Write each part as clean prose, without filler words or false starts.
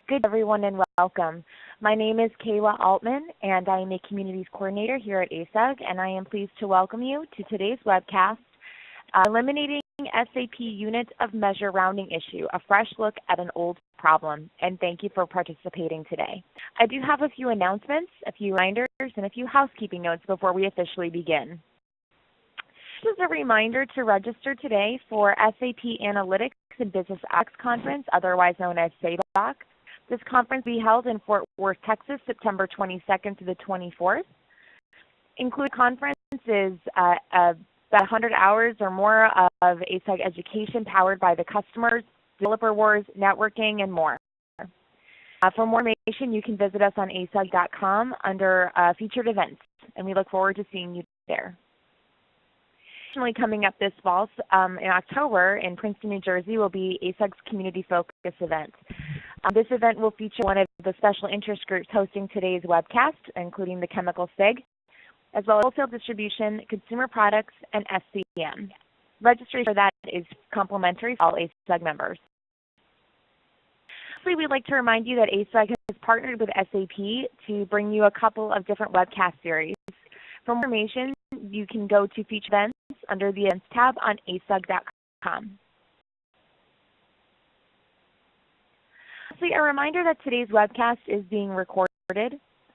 Good everyone and welcome. My name is Kayla Altman and I am a Communities Coordinator here at ASUG, and I am pleased to welcome you to today's webcast, Eliminating SAP Unit of Measure Rounding Issue, a fresh look at an old problem, and thank you for participating today. I do have a few announcements, a few reminders, and a few housekeeping notes before we officially begin. This is a reminder to register today for SAP Analytics and Business X Conference, otherwise known as SABOC. This conference will be held in Fort Worth, Texas, September 22nd to the 24th. Include conference is about 100 hours or more of ASUG education powered by the customers, developer wars, networking, and more. For more information, you can visit us on asug.com under featured events, and we look forward to seeing you there. Additionally, coming up this fall in October in Princeton, New Jersey will be ASUG's Community Focus event. This event will feature one of the special interest groups hosting today's webcast, including the chemical SIG, as well as wholesale distribution, consumer products, and SCM. Registration for that is complimentary for all ASUG members. Lastly, we'd like to remind you that ASUG has partnered with SAP to bring you a couple of different webcast series. For more information, you can go to Featured Events under the Events tab on asug.com. Lastly, a reminder that today's webcast is being recorded.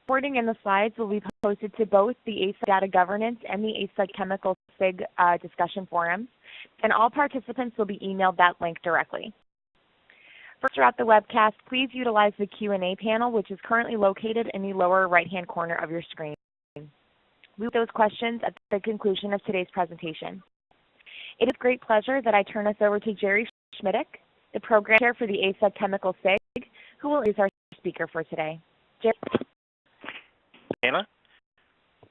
Recording and the slides will be posted to both the ASUG Data Governance and the ASUG Chemical SIG discussion forums, and all participants will be emailed that link directly. Throughout the webcast, please utilize the Q&A panel, which is currently located in the lower right-hand corner of your screen. We will those questions at the conclusion of today's presentation. It is a great pleasure that I turn us over to Jerry Schmidtick, the Program Chair for the ASUG Chemical SIG, who will introduce our speaker for today. Jerry. Anna.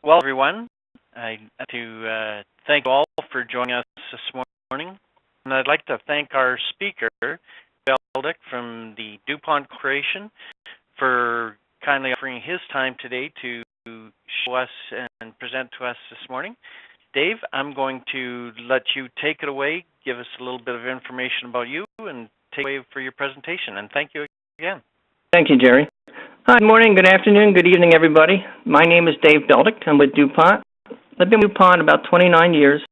Well, everyone, I'd like to thank you all for joining us this morning. And I'd like to thank our speaker, Beldick from the DuPont Corporation, for kindly offering his time today to show us and present to us this morning. Dave, I'm going to let you take it away, give us a little bit of information about you, and take it away for your presentation. And thank you again. Thank you, Jerry. Hi, good morning, good afternoon, good evening, everybody. My name is Dave Beldick. I'm with DuPont. I've been with DuPont about 29 years.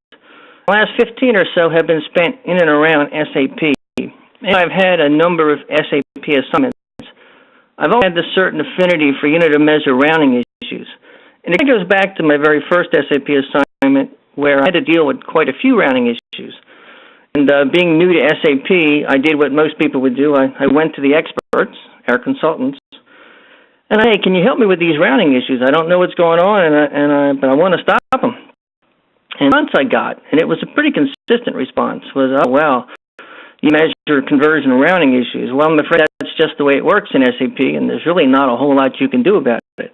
The last 15 or so have been spent in and around SAP. And I've had a number of SAP assignments. I've always had this certain affinity for unit of measure rounding issues. And it goes back to my very first SAP assignment where I had to deal with quite a few rounding issues. And being new to SAP, I did what most people would do. I went to the experts, our consultants, and hey, can you help me with these rounding issues? I don't know what's going on, but I want to stop them. And the response I got, and it was a pretty consistent response, was, oh, well, you measure conversion and rounding issues. Well, I'm afraid that's just the way it works in SAP, and there's really not a whole lot you can do about it.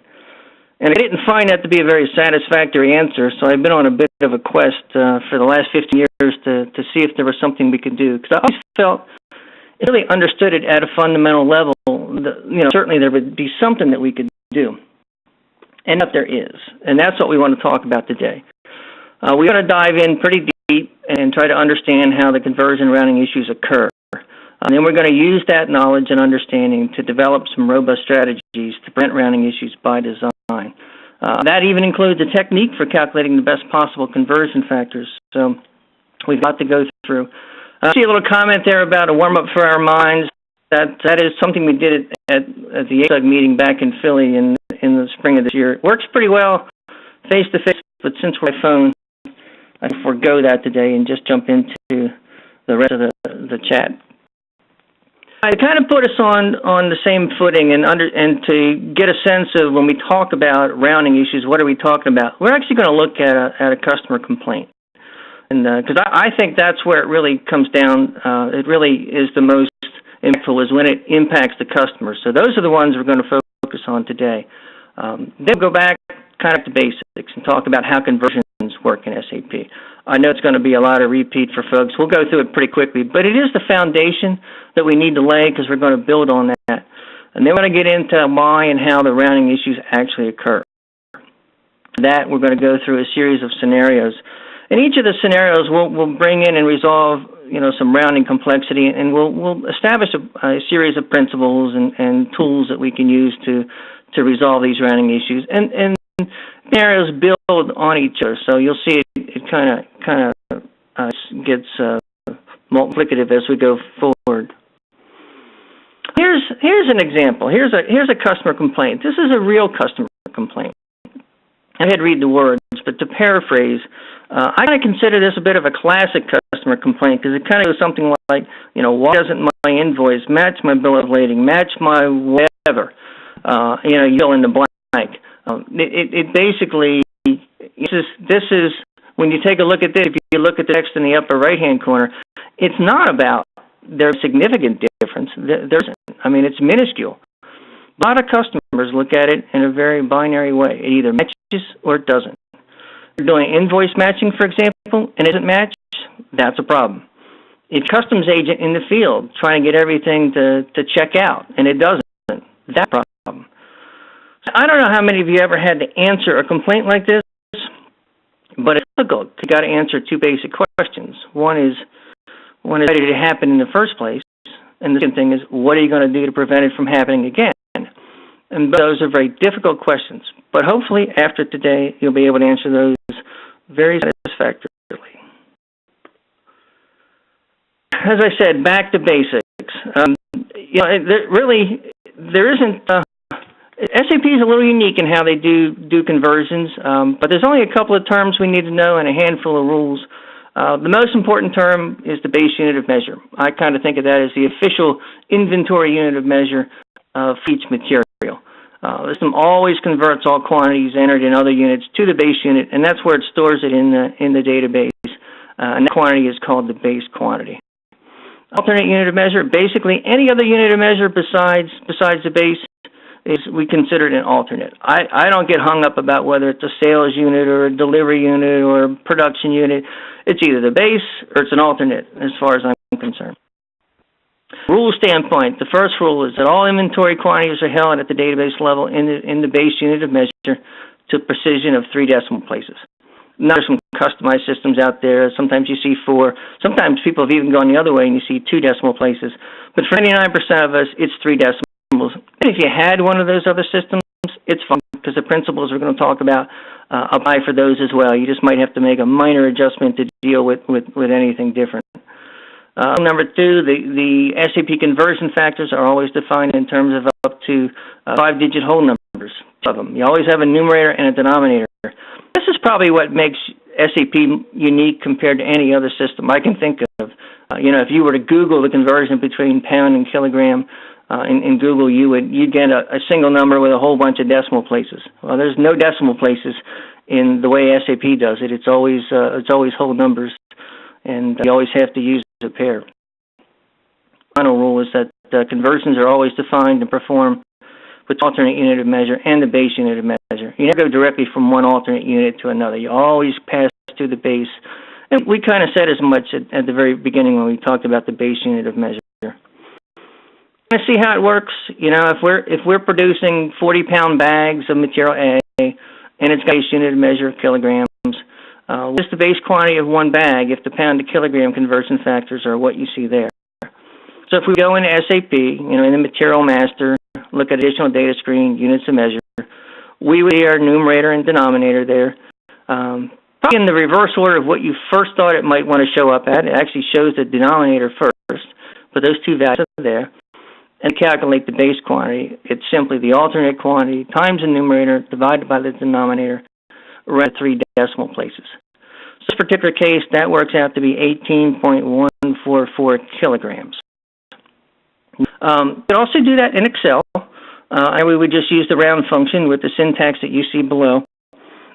And I didn't find that to be a very satisfactory answer, so I've been on a bit of a quest for the last 15 years to see if there was something we could do. Because I always felt it really understood it at a fundamental level. Certainly there would be something that we could do. And that there is. And that's what we want to talk about today. We want to dive in pretty deep and try to understand how the conversion rounding issues occur. And then we're going to use that knowledge and understanding to develop some robust strategies to prevent rounding issues by design. That even includes a technique for calculating the best possible conversion factors. So we've got to go through. I see a little comment there about a warm-up for our minds. That is something we did at the ASUG meeting back in Philly in the spring of this year. It works pretty well face-to-face, but since we're on phone, I forego that today and just jump into the rest of the chat. I kind of put us on the same footing and to get a sense of when we talk about rounding issues, what are we talking about? We're actually going to look at a customer complaint. And because I think that's where it really comes down. It really is the most impactful is when it impacts the customer. So those are the ones we're going to focus on today. Then we'll go back kind of to basics and talk about how conversions work in SAP. I know it's going to be a lot of repeat for folks. We'll go through it pretty quickly, but it is the foundation that we need to lay because we're going to build on that. And then we're going to get into why and how the rounding issues actually occur. For that, we're going to go through a series of scenarios. And each of the scenarios we'll bring in and resolve some rounding complexity, and we'll establish a series of principles and tools that we can use to resolve these rounding issues. And scenarios build on each other, so you'll see it kind of gets multiplicative as we go forward. Here's an example. Here's a customer complaint. This is a real customer complaint. I had to read the words, but to paraphrase, I kind of consider this a bit of a classic customer complaint because it kind of goes something like, why doesn't my invoice match my bill of lading, match my whatever? You fill in the blank. It basically, this is when you take a look at this, if you look at the text in the upper right-hand corner, it's not about there's significant difference. It's minuscule. A lot of customers look at it in a very binary way. It either matches or it doesn't. If you're doing invoice matching, for example, and it isn't matched, that's a problem. If customs agent in the field trying to get everything to check out and it doesn't, that's a problem. I don't know how many of you ever had to answer a complaint like this, but it's difficult. You got to answer two basic questions. One is when it's ready to happen in the first place, and the second thing is, what are you going to do to prevent it from happening again? And those are very difficult questions. But hopefully, after today, you'll be able to answer those very satisfactorily. As I said, back to basics. There isn't. SAP is a little unique in how they do conversions, but there's only a couple of terms we need to know and a handful of rules. The most important term is the base unit of measure. I kind of think of that as the official inventory unit of measure for each material. The system always converts all quantities entered in other units to the base unit, and that's where it stores it in the database. And that quantity is called the base quantity. Alternate unit of measure, basically any other unit of measure besides the base, we consider it an alternate. I don't get hung up about whether it's a sales unit or a delivery unit or a production unit. It's either the base or it's an alternate as far as I'm concerned. Rule standpoint, the first rule is that all inventory quantities are held at the database level in the base unit of measure to precision of 3 decimal places. Now there's some customized systems out there. Sometimes you see 4. Sometimes people have even gone the other way and you see 2 decimal places. But for 99% of us, it's 3 decimals. And if you had one of those other systems, it's fine because the principles we're going to talk about apply for those as well. You just might have to make a minor adjustment to deal with anything different. Number 2, the SAP conversion factors are always defined in terms of up to 5-digit whole numbers of them. You always have a numerator and a denominator. This is probably what makes SAP unique compared to any other system I can think of. If you were to Google the conversion between pound and kilogram, in Google, you'd get a single number with a whole bunch of decimal places. Well, there's no decimal places in the way SAP does it. It's always whole numbers, and you always have to use a pair. Final rule is that conversions are always defined and performed with the alternate unit of measure and the base unit of measure. You never go directly from one alternate unit to another. You always pass through the base. And we kind of said as much at the very beginning when we talked about the base unit of measure. See how it works. If we're producing 40-pound bags of material A, and it's got a base unit of measure of kilograms, what's the base quantity of one bag if the pound to kilogram conversion factors are what you see there? So if we go into SAP, in the material master, look at additional data screen, units of measure, we would see our numerator and denominator there. Probably in the reverse order of what you first thought it might want to show up at. It actually shows the denominator first, but those 2 values are there. And to calculate the base quantity, it's simply the alternate quantity times the numerator divided by the denominator around 3 decimal places. So in this particular case, that works out to be 18.144 kilograms. You can also do that in Excel, and we would just use the round function with the syntax that you see below.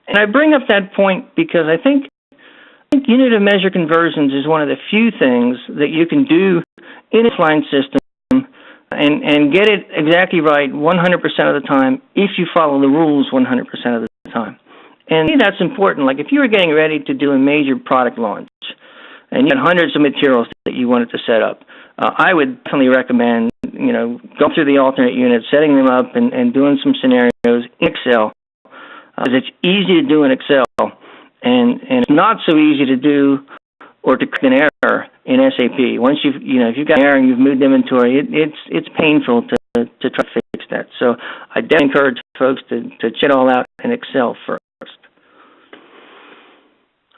And I bring up that point because I think unit of measure conversions is one of the few things that you can do in a line system and get it exactly right 100% of the time if you follow the rules 100% of the time. And that's important. Like if you were getting ready to do a major product launch and you had hundreds of materials that you wanted to set up, I would definitely recommend, going through the alternate units, setting them up and doing some scenarios in Excel. Because it's easy to do in Excel and it's not so easy to do or to correct an error in SAP. Once if you've got an error and you've moved inventory, it's painful to try to fix that. So I definitely encourage folks to check it all out in Excel first.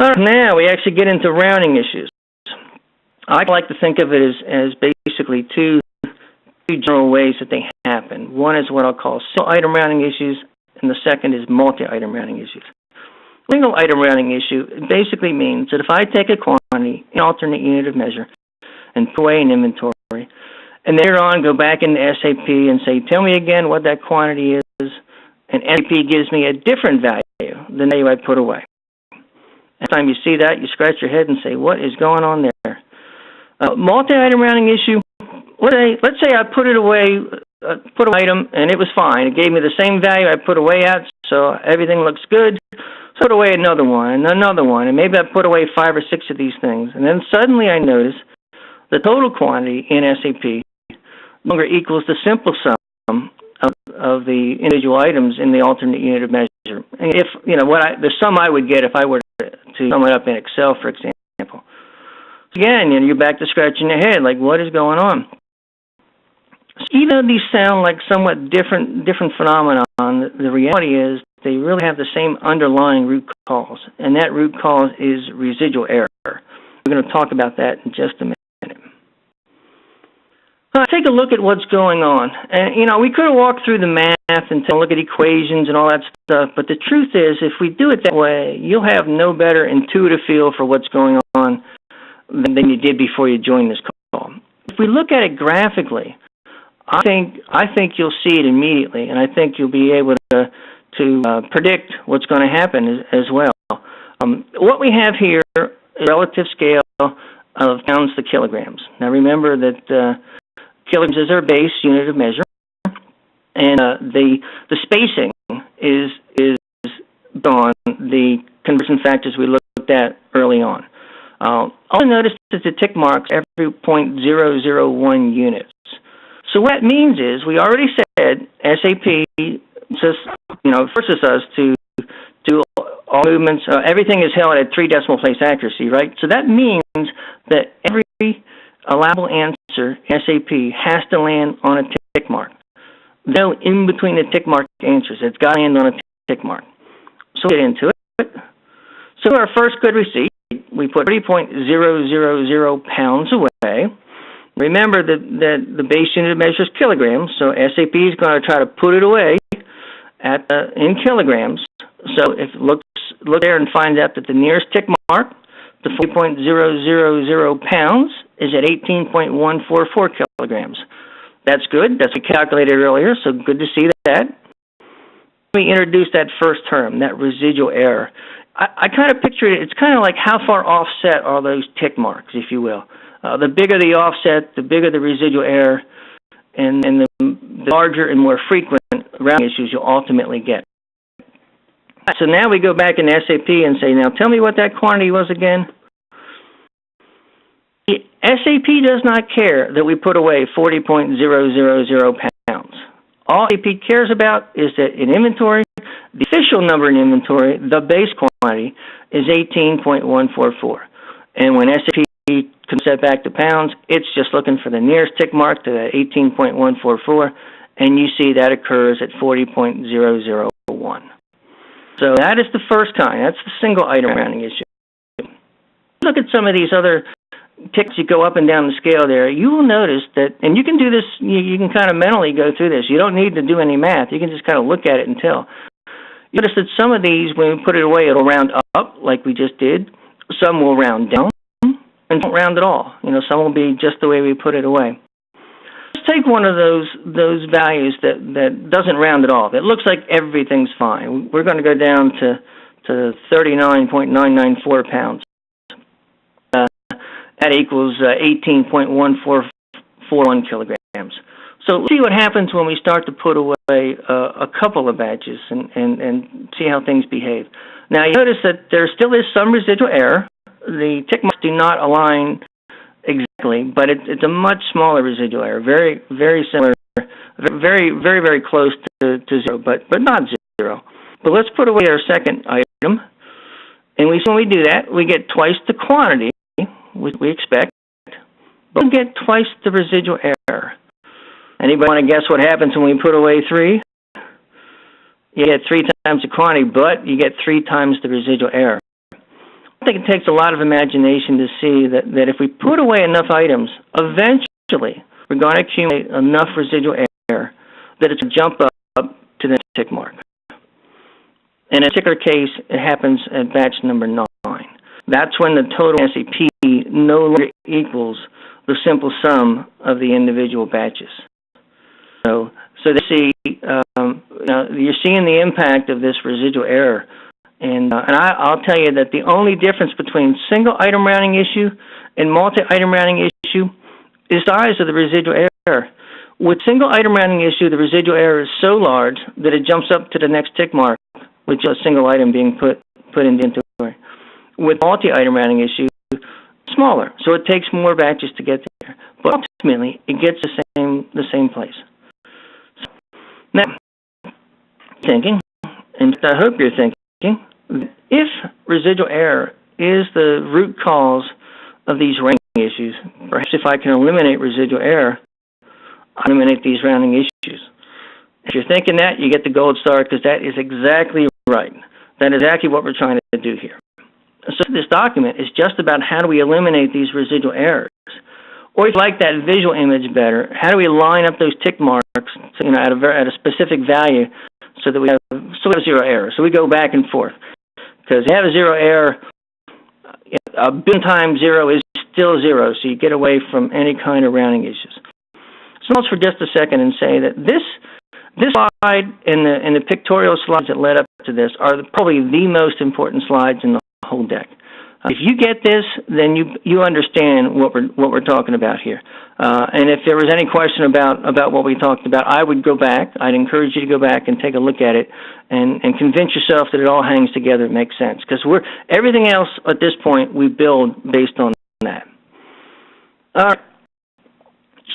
All right, now we actually get into rounding issues. I like to think of it as basically two general ways that they happen. One is what I'll call single item rounding issues, and the second is multi-item rounding issues. Single item rounding issue basically means that if I take a quantity, an alternate unit of measure, and put away an inventory, and later on go back into SAP and say, tell me again what that quantity is, and SAP gives me a different value than the value I put away. Every time you see that, you scratch your head and say, what is going on there? Multi-item rounding issue, let's say I put away an item, and it was fine. It gave me the same value I put away at, so everything looks good. Put away another one, and maybe I put away 5 or 6 of these things. And then suddenly I notice the total quantity in SAP no longer equals the simple sum of the individual items in the alternate unit of measure. And if, the sum I would get if I were to sum it up in Excel, for example. Again, you're back to scratching your head, like, what is going on? So even though these sound like somewhat different phenomenon, the reality is they really have the same underlying root cause, and that root cause is residual error. We're going to talk about that in just a minute. Take a look at what's going on. And, we could have walked through the math and look at equations and all that stuff, but the truth is, if we do it that way, you'll have no better intuitive feel for what's going on than you did before you joined this call. If we look at it graphically, I think you'll see it immediately, and I think you'll be able to predict what's going to happen as well. What we have here is a relative scale of pounds to kilograms. Now remember that kilograms is our base unit of measure, and the spacing is on the conversion factors we looked at early on. Also notice that the tick marks every 0.001 units. So what that means is we already said SAP forces us to do all movements. Everything is held at 3 decimal place accuracy, right? So that means that every allowable answer SAP has to land on a tick mark. No in between the tick mark answers. It's got to land on a tick mark. So we'll get into it. So our first good receipt, we put 30.000 pounds away. Remember that the base unit of measure is kilograms, so SAP is going to try to put it away in kilograms. So if look there and find out that the nearest tick mark, the 40.000 pounds, is at 18.144 kilograms. That's good. That's what we calculated earlier, so good to see that. We introduced that first term, that residual error. I kind of picture it, it's kind of like how far offset are those tick marks, if you will. The bigger the offset, the bigger the residual error, and the larger and more frequent rounding issues you'll ultimately get. So now we go back in SAP and say, now tell me what that quantity was again. The SAP does not care that we put away 40.000 pounds. All SAP cares about is that in inventory, the official number in inventory, the base quantity, is 18.144. And when SAP comes that back to pounds, it's just looking for the nearest tick mark to that 18.144, and you see that occurs at 40.001. So that is the first kind. That's the single item rounding issue. Look at some of these other ticks you go up and down the scale there. You will notice that, and you can do this, you can kind of mentally go through this. You don't need to do any math. You can just kind of look at it and tell. You notice that some of these, when we put it away, it'll round up like we just did. Some will round down and don't round at all. Some will be just the way we put it away. Let's take one of those values that doesn't round at all. It looks like everything's fine. We're going to go down to 39.994 pounds. That equals 18.1441 kilograms. So let's see what happens when we start to put away a couple of batches and see how things behave. Now you notice that there still is some residual error. The tick marks do not align exactly, but it's a much smaller residual error, very, very similar, very, very, very close to zero, but not zero. But let's put away our second item, and when we do that, we get twice the quantity which we expect, but we get twice the residual error. Anybody want to guess what happens when we put away 3? You get 3 times the quantity, but you get 3 times the residual error. I think it takes a lot of imagination to see that if we put away enough items, eventually we're going to accumulate enough residual error that it's a jump up to the tick mark. In a particular case, it happens at batch number 9. That's when the total SAP no longer equals the simple sum of the individual batches. So you see, you're seeing the impact of this residual error. And I'll tell you that the only difference between single item rounding issue and multi-item rounding issue is the size of the residual error. With single item rounding issue, the residual error is so large that it jumps up to the next tick mark with just a single item being put into inventory. With multi-item rounding issue, smaller, so it takes more batches to get there. But ultimately, it gets the same place. Now, thinking, and I hope you're thinking, if residual error is the root cause of these rounding issues, perhaps if I can eliminate residual error, I eliminate these rounding issues. If you're thinking that, you get the gold star because that is exactly right. That is exactly what we're trying to do here. So this document is just about how do we eliminate these residual errors. Or if you like that visual image better, how do we line up those tick marks at a specific value so that we have zero error. So we go back and forth. Because you have a zero error, a billion times 0 is still 0, so you get away from any kind of rounding issues. So let's for just a second and say that this slide and the pictorial slides that led up to this are probably the most important slides in the whole deck. If you get this, then you understand what we're talking about here. And if there was any question about what we talked about, I would go back. I'd encourage you to go back and take a look at it and convince yourself that it all hangs together and makes sense. Because everything else at this point we build based on that. All right.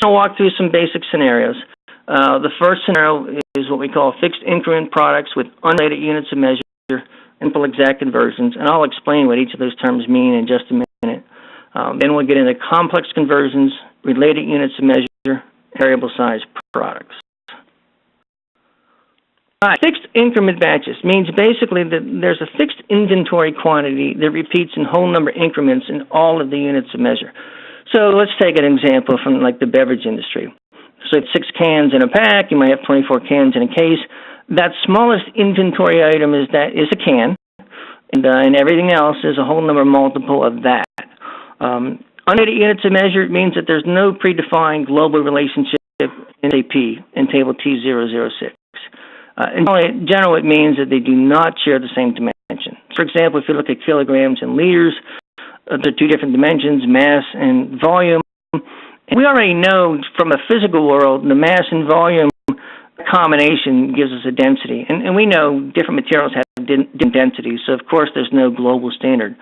So I'll walk through some basic scenarios. The first scenario is what we call fixed increment products with unrelated units of measure, simple exact conversions, and I'll explain what each of those terms mean in just a minute. Then we'll get into complex conversions, related units of measure, variable size products. All right, fixed increment batches means basically that there's a fixed inventory quantity that repeats in whole number increments in all of the units of measure. So let's take an example from like the beverage industry. So if 6 cans in a pack, you might have 24 cans in a case. That smallest inventory item is a can, and everything else is a whole number multiple of that. Unrelated units of measure means that there's no predefined global relationship in SAP in table T006. In general, it means that they do not share the same dimension. For example, if you look at kilograms and liters, there are 2 different dimensions, mass and volume. And we already know from a physical world, the mass and volume combination gives us a density. And we know different materials have different densities, so of course there's no global standard.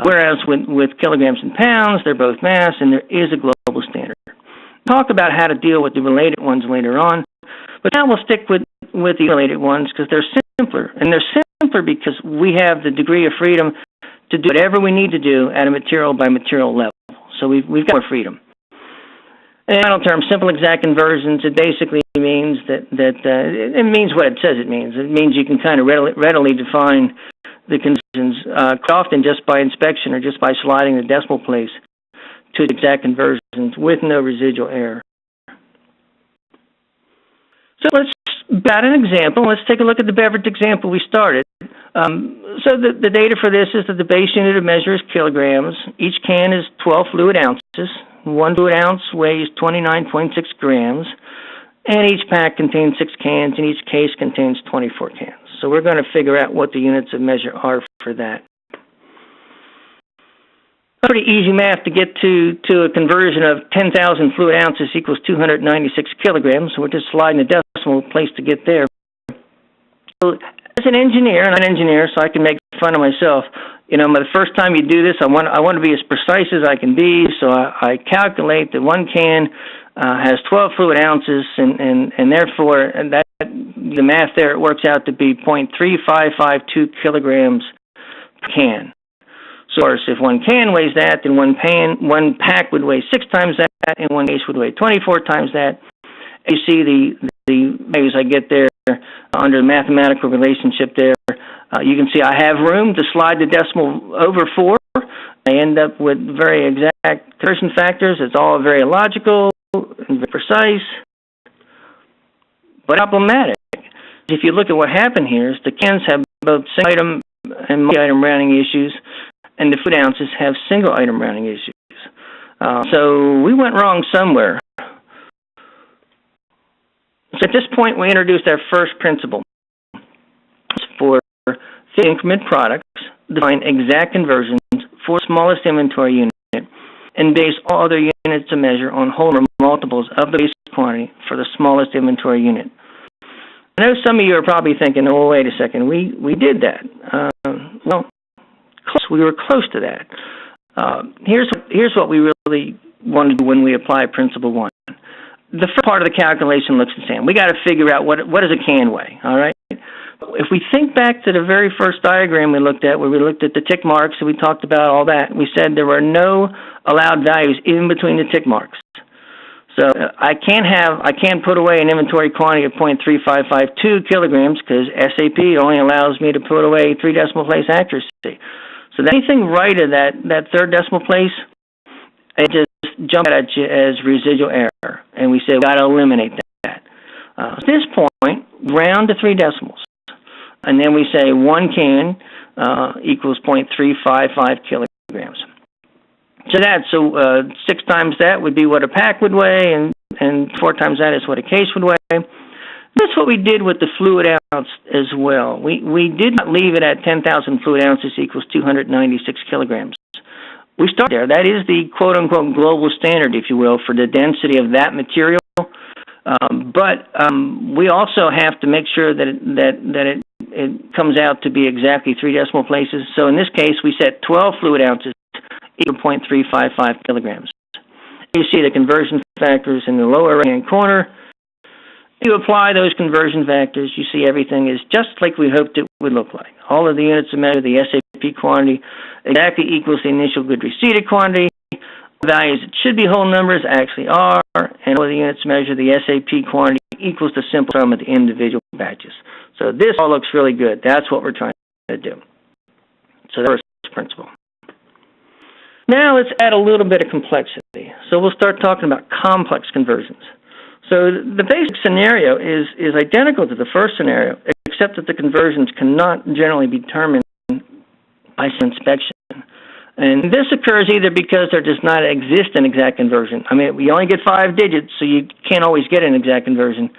Whereas with kilograms and pounds, they're both mass, and there is a global standard. We'll talk about how to deal with the related ones later on, but now we'll stick with the related ones because they're simpler. And they're simpler because we have the degree of freedom to do whatever we need to do at a material by material level. So we've got more freedom. In final term, simple exact conversions, it basically means that it means what it says it means. It means you can kind of readily define the conversions, often just by inspection or just by sliding the decimal place to exact conversions with no residual error. So let's about an example. Let's take a look at the beverage example we started. So the data for this is that the base unit of measure is kilograms. Each can is 12 fluid ounces. 1 fluid ounce weighs 29.6 grams, and each pack contains 6 cans, and each case contains 24 cans. So we're going to figure out what the units of measure are for that. Pretty easy math to get to a conversion of 10,000 fluid ounces equals 296 kilograms. So we're just sliding the decimal place to get there. So as an engineer, and I'm an engineer, so I can make fun of myself. You know, the first time you do this, I want to be as precise as I can be, so I calculate that 1 can has 12 fluid ounces, and therefore the math there, it works out to be 0.3552 kilograms per can. source. If one can weighs that, then one pack would weigh 6 times that, and one case would weigh 24 times that. You see the values I get there under the mathematical relationship there. You can see I have room to slide the decimal over 4. I end up with very exact conversion factors. It's all very logical and very precise, but problematic. If you look at what happened here, is the cans have both single item and multi-item rounding issues, and the food ounces have single item rounding issues. So we went wrong somewhere. So at this point, we introduced our first principle for increment products, define exact conversions for smallest inventory unit, and base all other units to measure on whole number multiples of the base quantity for the smallest inventory unit. I know some of you are probably thinking, oh, wait a second, we did that. Well, we were close to that. Here's what we really want to do when we apply Principle 1. The first part of the calculation looks the same. We got to figure out what does a can weigh, all right? If we think back to the very first diagram we looked at, where we looked at the tick marks and we talked about all that, we said there were no allowed values in between the tick marks. So I can't put away an inventory quantity of 0.3552 kilograms because SAP only allows me to put away 3 decimal place accuracy. So anything right of that third decimal place, it just jump at you as residual error, and we say we got to eliminate that. At this point, round to 3 decimals, and then we say 1 can equals 0.355 kilograms. So 6 times that would be what a pack would weigh, and 4 times that is what a case would weigh. That's what we did with the fluid ounce as well. We did not leave it at 10,000 fluid ounces equals 296 kilograms. We start there. That is the quote-unquote global standard, if you will, for the density of that material. But we also have to make sure that it comes out to be exactly 3 decimal places. So in this case, we set 12 fluid ounces equal 0.355 kilograms. You see the conversion factors in the lower right-hand corner. You apply those conversion factors, you see everything is just like we hoped it would look like. All of the units of measure, the SAP quantity, exactly equals the initial good receipted quantity. The values that should be whole numbers actually are, and all of the units measure, the SAP quantity equals the simple sum of the individual batches. So this all looks really good. That's what we're trying to do. So that's the first principle. Now let's add a little bit of complexity. So we'll start talking about complex conversions. So the basic scenario is identical to the first scenario, except that the conversions cannot generally be determined by inspection. And this occurs either because there does not exist an exact conversion. I mean, we only get 5 digits, so you can't always get an exact conversion.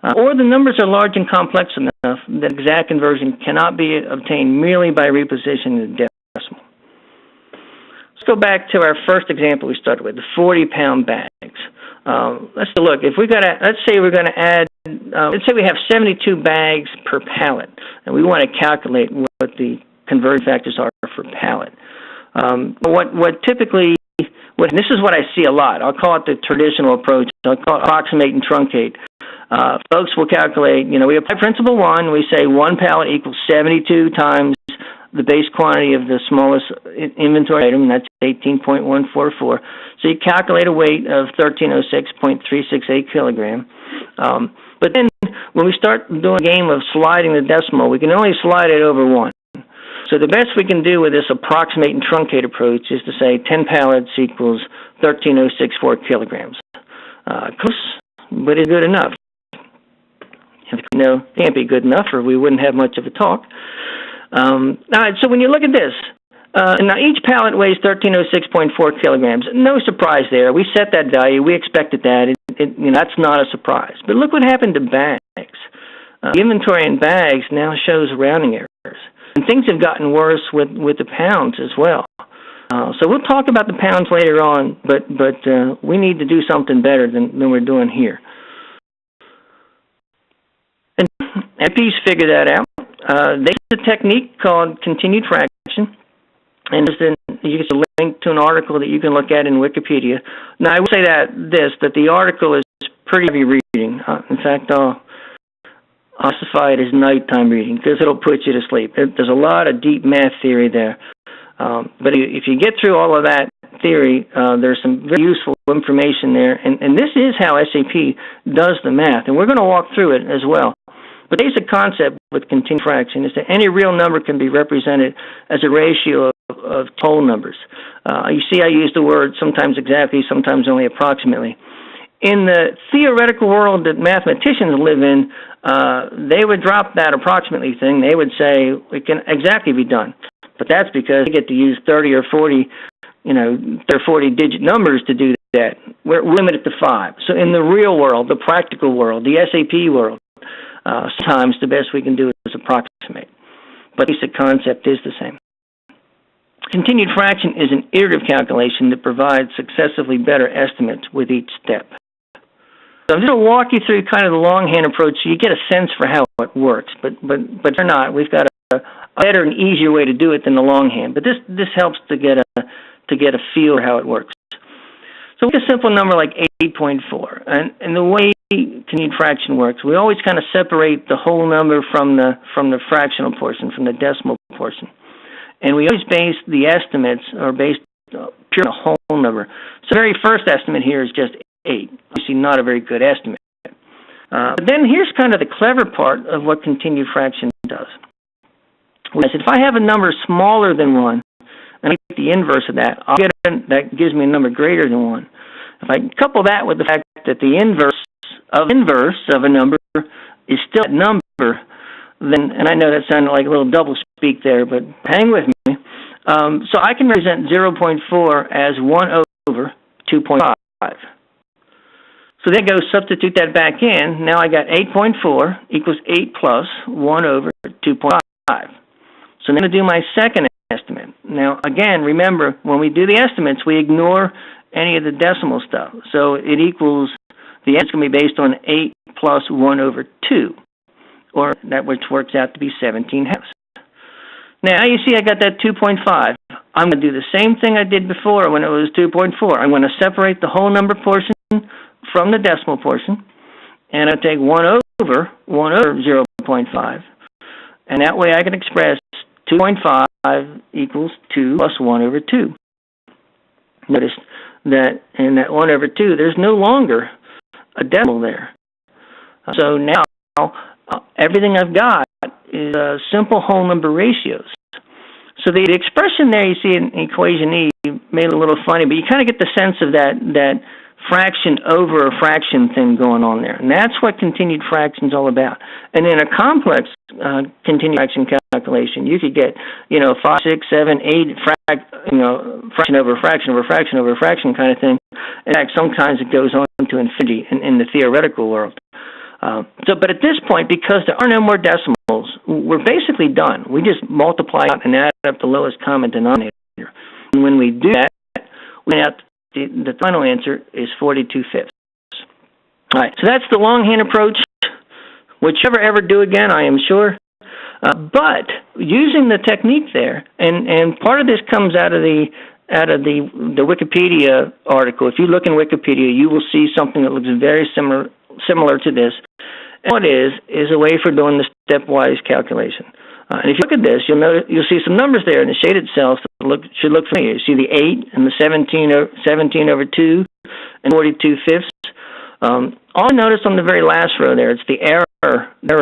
Or the numbers are large and complex enough that exact conversion cannot be obtained merely by repositioning the decimal. Let's go back to our first example we started with, the 40-pound bags. Let's look. If let's say we're going to add, let's say we have 72 bags per pallet, and we want to calculate what the conversion factors are for pallet. This is what I see a lot. I'll call it the traditional approach. I'll call it approximate and truncate. Folks will calculate, we apply Principle 1, we say 1 pallet equals 72 times the base quantity of the smallest inventory item, and that's 18.144. So you calculate a weight of 1306.368 kilogram. But then when we start doing a game of sliding the decimal, we can only slide it over 1. So the best we can do with this approximate and truncate approach is to say 10 pallets equals 13.064 kilograms. Close, but it's good enough. It can't be good enough, or we wouldn't have much of a talk. All right, so when you look at this, now each pallet weighs 1306.4 kilograms. No surprise there. We set that value. We expected that. That's not a surprise. But look what happened to bags. The inventory in bags now shows rounding errors. And things have gotten worse with the pounds as well. So we'll talk about the pounds later on, but we need to do something better than we're doing here. And MPs figure that out. They use a technique called continued fraction, and you get a link to an article that you can look at in Wikipedia. Now, I will say that the article is pretty heavy reading. In fact, I'll classify it as nighttime reading because it'll put you to sleep. There's a lot of deep math theory there. But if you get through all of that theory, there's some very useful information there, and this is how SAP does the math, and we're going to walk through it as well. But the basic concept with continued fraction is that any real number can be represented as a ratio of whole numbers. You see I use the word sometimes exactly, sometimes only approximately. In the theoretical world that mathematicians live in, they would drop that approximately thing. They would say it can exactly be done. But that's because they get to use 30 or 40, 40-digit numbers to do that. We're limited to 5. So in the real world, the practical world, the SAP world, sometimes the best we can do is approximate. But the basic concept is the same. Continued fraction is an iterative calculation that provides successively better estimates with each step. So I'm just going to walk you through kind of the longhand approach so you get a sense for how it works. But or not, we've got a better and easier way to do it than the longhand. But this helps to get a feel for how it works. So with a simple number like 8.4, and the way continued fraction works, we always kind of separate the whole number from the fractional portion, from the decimal portion. And we always base the estimates are based pure on the whole number. So the very first estimate here is just 8. Obviously not a very good estimate. But then here's kind of the clever part of what continued fraction does. If I have a number smaller than 1, and I get the inverse of that, that gives me a number greater than 1. If I couple that with the fact that the inverse of a number is still a number, then, and I know that sounded like a little double speak there, but hang with me. So I can represent 0.4 as 1 over 2.5. So then go substitute that back in. Now I got 8.4 equals 8 plus 1 over 2.5. So I'm going to do my second estimate. Now, again, remember, when we do the estimates, we ignore any of the decimal stuff. So it equals, the answer is going to be based on 8 plus 1 over 2, or that which works out to be 17 halves. Now, you see I got that 2.5. I'm going to do the same thing I did before when it was 2.4. I'm going to separate the whole number portion from the decimal portion, and I'll take 1 over 0.5, and that way I can express 2.5 equals 2 plus 1 over 2. Notice that in that 1 over 2, there's no longer a decimal there. So now everything I've got is simple whole number ratios. So the expression there you see in equation E made it a little funny, but you kind of get the sense of that fraction over a fraction thing going on there. And that's what continued fraction is all about. And in a complex continued fraction calculation, you could get, 5, 6, 7, 8, fraction over fraction over fraction over fraction kind of thing. In fact, sometimes it goes on to infinity in the theoretical world. But at this point, because there are no more decimals, we're basically done. We just multiply out and add up the lowest common denominator. And when we do that, we have the final answer is 42/5. All right, so that's the longhand approach, which you ever do again, I am sure. But using the technique there, and part of this comes out of the Wikipedia article. If you look in Wikipedia, you will see something that looks very similar to this. And what is a way for doing the stepwise calculation. And if you look at this, you'll see some numbers there in the shaded cells that should look familiar. You see the 8 and the 17 over 2 and 42/5. All I notice on the very last row there, it's the error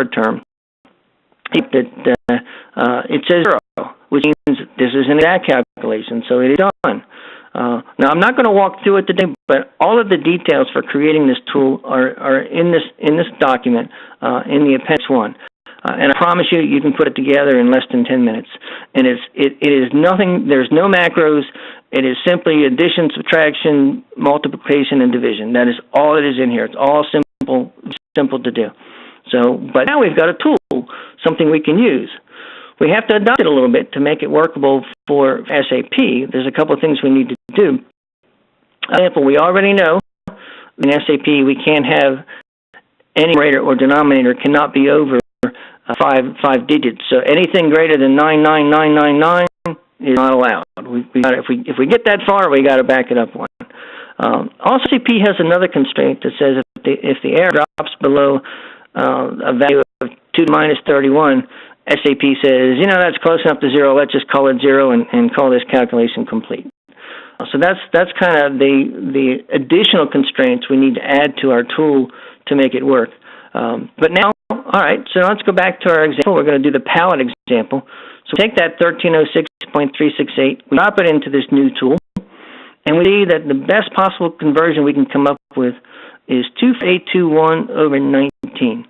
term. It says 0, which means this is an exact calculation, so it is done. Now, I'm not going to walk through it today, but all of the details for creating this tool are in this document in the Appendix 1. And I promise you can put it together in less than 10 minutes. And it is nothing, there's no macros. It is simply addition, subtraction, multiplication, and division. That is all it is in here. It's all simple to do. So, but now we've got a tool, something we can use. We have to adopt it a little bit to make it workable for SAP. There's a couple of things we need to do. For example, we already know in SAP we can't have any numerator or denominator cannot be over five digits. So anything greater than 99999 is not allowed. If we get that far, we got to back it up one. Also, SAP has another constraint that says if the error drops below a value of 2 to minus 31, SAP says, that's close enough to 0, let's just call it 0 and call this calculation complete. So that's kind of the additional constraints we need to add to our tool to make it work. But now, all right, so let's go back to our example. We're going to do the palette example. So take that 1306.368, we drop it into this new tool, and we see that the best possible conversion we can come up with is 2821 over 19.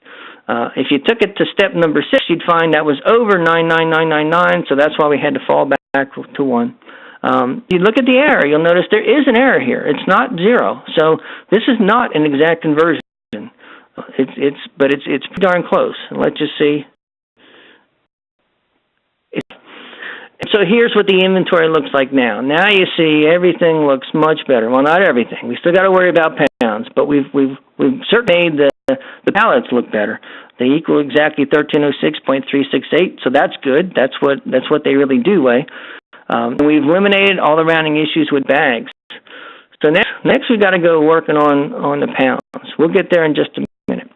If you took it to step number 6, you'd find that was over 99999, so that's why we had to fall back to 1. You look at the error, you'll notice there is an error here. It's not 0, so this is not an exact conversion. It's pretty darn close. Let's just see. So here's what the inventory looks like now. Now you see everything looks much better. Well, not everything. We still got to worry about pounds, but we've certainly made the pallets look better. They equal exactly 1306.368, so that's good. That's what they really do weigh. We've eliminated all the rounding issues with bags. So next we've got to go working on the pounds. We'll get there in just a minute.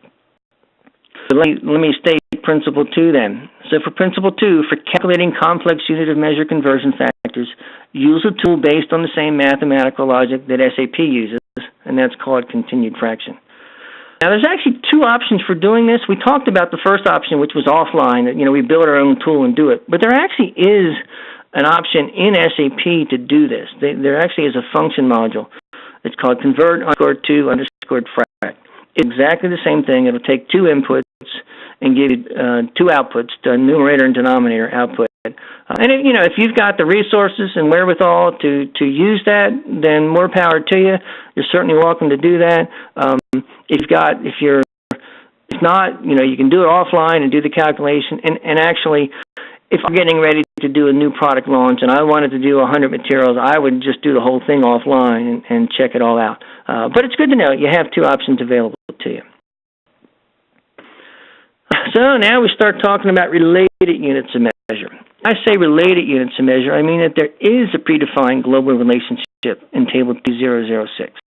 So let me state principle 2 then. So for principle 2, for calculating complex unit of measure conversion factors, use a tool based on the same mathematical logic that SAP uses, and that's called continued fraction. Now there's actually 2 options for doing this. We talked about the first option, which was offline, that we build our own tool and do it. But there actually is an option in SAP to do this. There actually is a function module. It's called convert_to_frac. It's exactly the same thing. It'll take 2 inputs and give you 2 outputs, the numerator and denominator output. And if you've got the resources and wherewithal to use that, then more power to you. You're certainly welcome to do that. If not, you can do it offline and do the calculation. And actually, if I'm getting ready to do a new product launch and I wanted to do 100 materials, I would just do the whole thing offline and check it all out. But it's good to know you have 2 options available to you. So now we start talking about related units of measure. I say related units of measure, I mean that there is a predefined global relationship in Table 2006.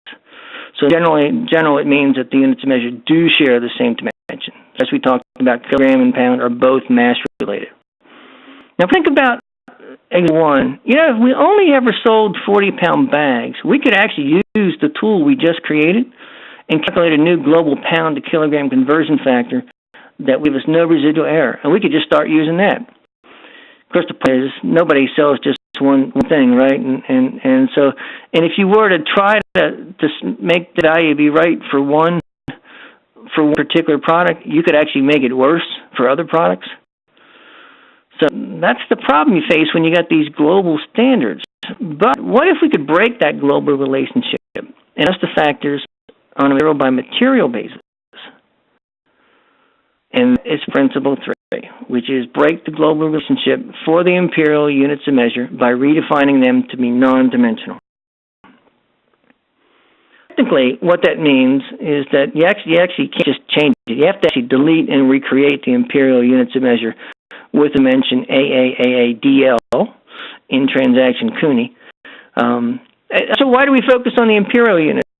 So generally it means that the units of measure do share the same dimension. As we talked about, kilogram and pound are both mass related. Now think about example 1. If we only ever sold 40-pound bags, we could actually use the tool we just created and calculate a new global pound to kilogram conversion factor that would give us no residual error, and we could just start using that. Of course, the point is nobody sells just one thing, right? And so if you were to try to make the value be right for one particular product, you could actually make it worse for other products. So that's the problem you face when you got these global standards. But what if we could break that global relationship and adjust the factors on a material by material basis? And it's principle 3, which is break the global relationship for the imperial units of measure by redefining them to be non-dimensional. Technically, what that means is that you actually can't just change it. You have to actually delete and recreate the imperial units of measure with dimension AAAADL in transaction CUNY. So why do we focus on the imperial units?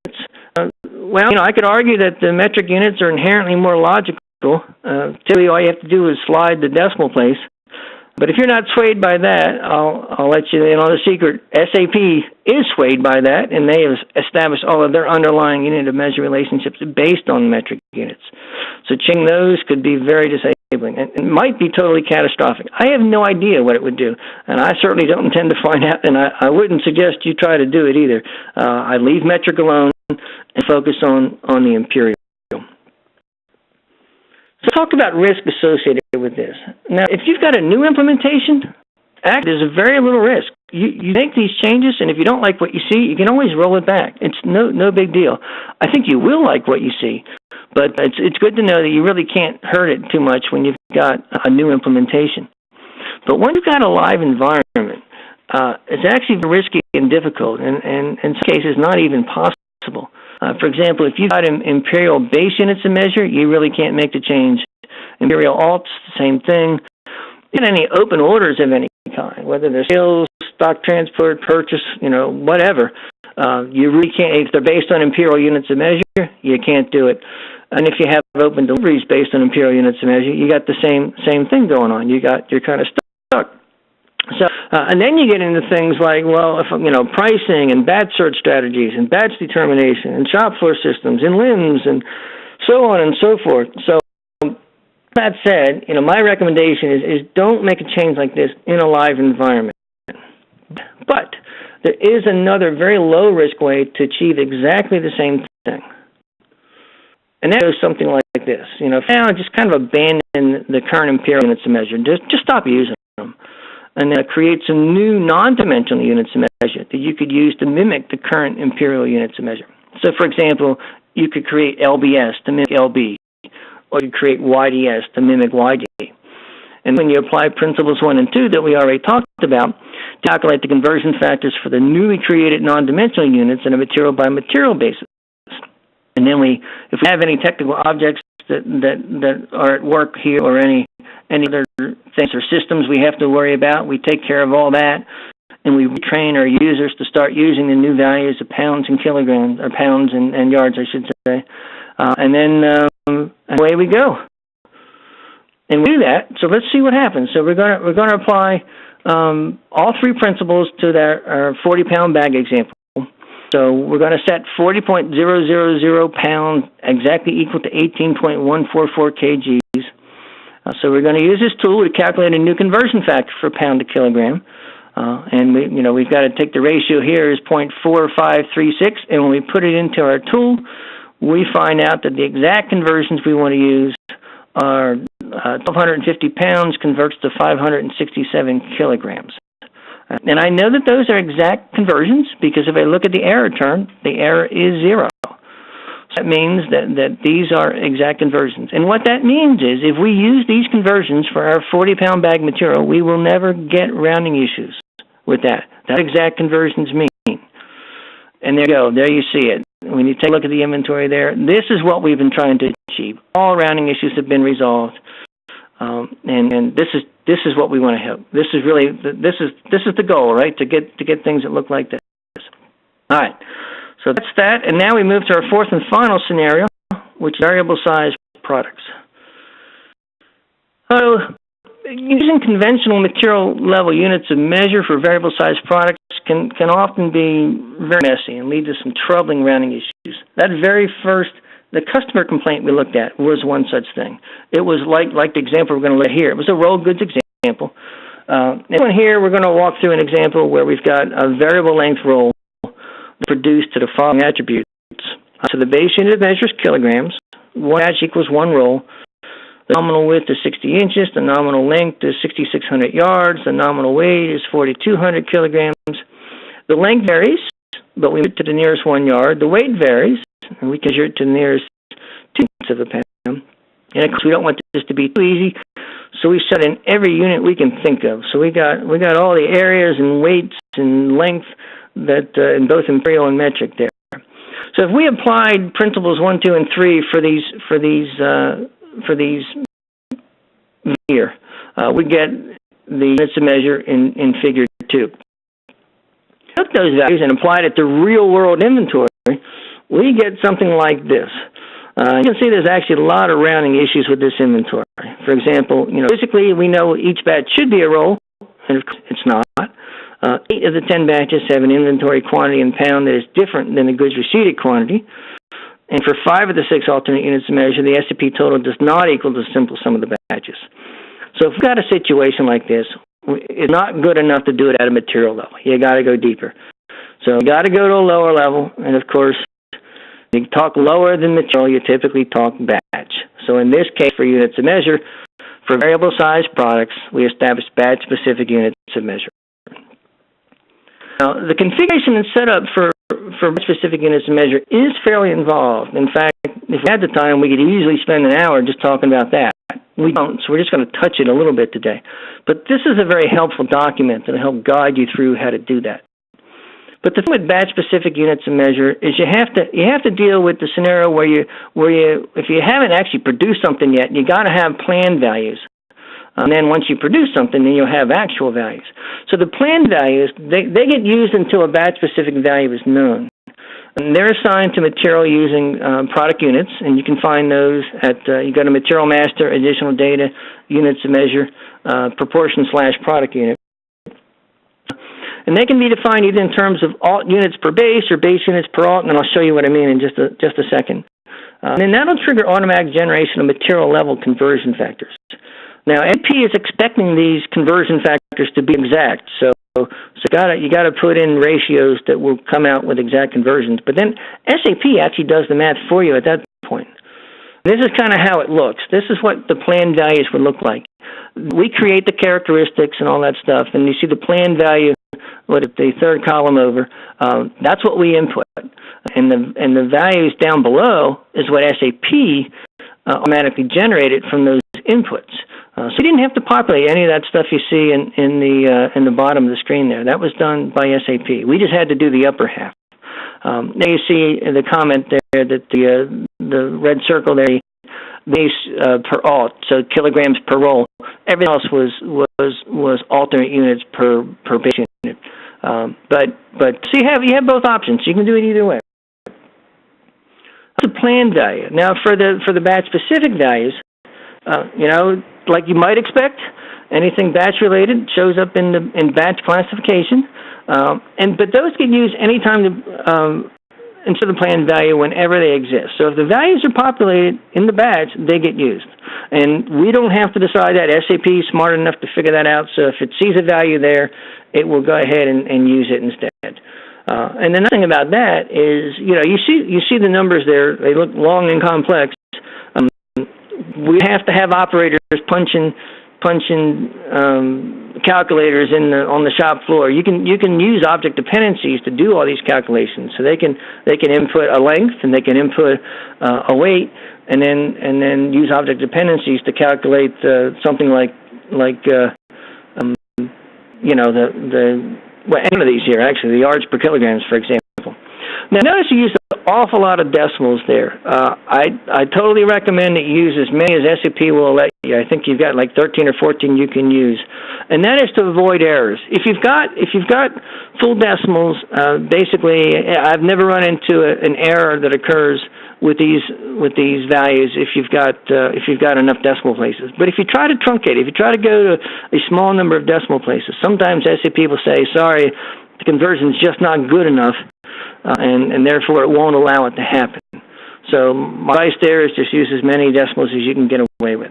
Well, I could argue that the metric units are inherently more logical. Typically, all you have to do is slide the decimal place. But if you're not swayed by that, I'll let you in on the secret. SAP is swayed by that, and they have established all of their underlying unit of measure relationships based on metric units. So changing those could be very disabling, and it might be totally catastrophic. I have no idea what it would do, and I certainly don't intend to find out, and I wouldn't suggest you try to do it either. I leave metric alone and focus on the imperial. So talk about risk associated with this. Now, if you've got a new implementation, there's a very little risk. You make these changes, and if you don't like what you see, you can always roll it back. It's no big deal. I think you will like what you see, but it's good to know that you really can't hurt it too much when you've got a new implementation. But when you've got a live environment, it's actually risky and difficult, and in some cases not even possible. For example, if you've got imperial base units of measure, you really can't make the change. Imperial alts, the same thing. And any open orders of any kind, whether they're sales, stock transport, purchase, whatever, you really can't. If they're based on imperial units of measure, you can't do it. And if you have open deliveries based on imperial units of measure, you got the same thing going on. You're kind of stuck. So, and then you get into things like, well, if, pricing and batch search strategies and batch determination and shop floor systems and LIMS and so on and so forth. So that said, my recommendation is don't make a change like this in a live environment. But there is another very low-risk way to achieve exactly the same thing. And that goes something like this. Now just kind of abandon the current imperial units of measure. Just stop using them. And then create some new non-dimensional units of measure that you could use to mimic the current imperial units of measure. So, for example, you could create LBS to mimic LB, or you could create YDS to mimic YD. And when you apply principles 1 and 2 that we already talked about, calculate the conversion factors for the newly created non-dimensional units on a material-by-material basis. And then if we have any technical objects that are at work here or any other things or systems we have to worry about, we take care of all that, and we train our users to start using the new values of pounds and kilograms, or pounds and yards, I should say. And then away we go. And we do that. So let's see what happens. So we're going to apply all 3 principles to our 40-pound bag example. So we're going to set 40.000 pounds exactly equal to 18.144 kgs. So we're going to use this tool to calculate a new conversion factor for pound to kilogram. And we've got to take the ratio here is 0.4536, and when we put it into our tool, we find out that the exact conversions we want to use are 1,250 pounds converts to 567 kilograms. And I know that those are exact conversions because if I look at the error term, the error is 0. That means that these are exact conversions. And what that means is if we use these conversions for our 40-pound bag material, we will never get rounding issues with that. That's what exact conversions mean. And there you go. There you see it. When you take a look at the inventory there, this is what we've been trying to achieve. All rounding issues have been resolved. And this is what we want to help. This is really this is the goal, right? To get things that look like this. All right. So that's that, and now we move to our 4th and final scenario, which is variable size products. So using conventional material level units of measure for variable size products can often be very messy and lead to some troubling rounding issues. That very first, the customer complaint we looked at was one such thing. It was like the example we're going to look at here. It was a rolled goods example. And here we're going to walk through an example where we've got a variable length roll produced to the following attributes. So the base unit of measure is kilograms. 1 batch equals 1 roll. The nominal width is 60 inches. The nominal length is 6,600 yards. The nominal weight is 4,200 kilograms. The length varies, but we move to the nearest 1 yard. The weight varies, and we can measure it to the nearest 2 of a pound. And of course, we don't want this to be too easy, so we set in every unit we can think of. So we got all the areas and weights and length that in both imperial and metric there. So if we applied principles 1, 2, and 3 for these here, we get the units of measure in figure 2. Took those values and applied it to real-world inventory, we get something like this. You can see there's actually a lot of rounding issues with this inventory. For example, physically we know each batch should be a roll, and it's not. 8 of the 10 batches have an inventory quantity in pound that is different than the goods receipted quantity. And for 5 of the 6 alternate units of measure, the SAP total does not equal the simple sum of the batches. So if we've got a situation like this, it's not good enough to do it at a material level. You got to go deeper. So you got to go to a lower level, and of course, you talk lower than material, you typically talk batch. So in this case, for units of measure, for variable size products, we establish batch-specific units of measure. Now, the configuration and setup for specific units of measure is fairly involved. In fact, if we had the time, we could easily spend an hour just talking about that. We don't, so we're just going to touch it a little bit today. But this is a very helpful document that will help guide you through how to do that. But the thing with batch-specific units of measure is you have to deal with the scenario where you if you haven't actually produced something yet, you got to have planned values. And then once you produce something, then you'll have actual values. So the planned values, they get used until a batch-specific value is known. And they're assigned to material using product units, and you can find those at, you go to Material Master, Additional Data, Units of Measure, Proportion/Product Unit. And they can be defined either in terms of alt units per base or base units per alt, and I'll show you what I mean in just a second. And then that'll trigger automatic generation of material level conversion factors. Now, SAP is expecting these conversion factors to be exact, so you got to put in ratios that will come out with exact conversions. But then SAP actually does the math for you at that point. This is kind of how it looks. This is what the planned values would look like. We create the characteristics and all that stuff, and you see the planned value, the third column over. That's what we input, and the values down below is what SAP automatically generated from those inputs. So you didn't have to populate any of that stuff you see in the bottom of the screen there. That was done by SAP. We just had to do the upper half. Now you see in the comment there that the red circle there, base per alt, so kilograms per roll. Everything else was alternate units per base unit. But so you have both options. You can do it either way. The planned value. Now for the batch specific values, like you might expect, anything batch related shows up in batch classification, but those get used anytime instead of planned value whenever they exist. So if the values are populated in the batch, they get used. And we don't have to decide that. SAP is smart enough to figure that out, so if it sees a value there, it will go ahead and use it instead. And the nice thing about that is, you see the numbers there. They look long and complex. We have to have operators punching calculators on the shop floor. You can use object dependencies to do all these calculations. So they can input a length and they can input a weight, and then use object dependencies to calculate something like any of these here, actually, the yards per kilograms, for example. Now, notice you use an awful lot of decimals there. I totally recommend that you use as many as SAP will let you. I think you've got like 13 or 14 you can use, and that is to avoid errors. If you've got full decimals, basically, I've never run into an error that occurs with these values if you've got enough decimal places. But if you try to truncate, if you try to go to a small number of decimal places, sometimes SAP will say, sorry, the conversion is just not good enough, and therefore it won't allow it to happen. So my advice there is just use as many decimals as you can get away with.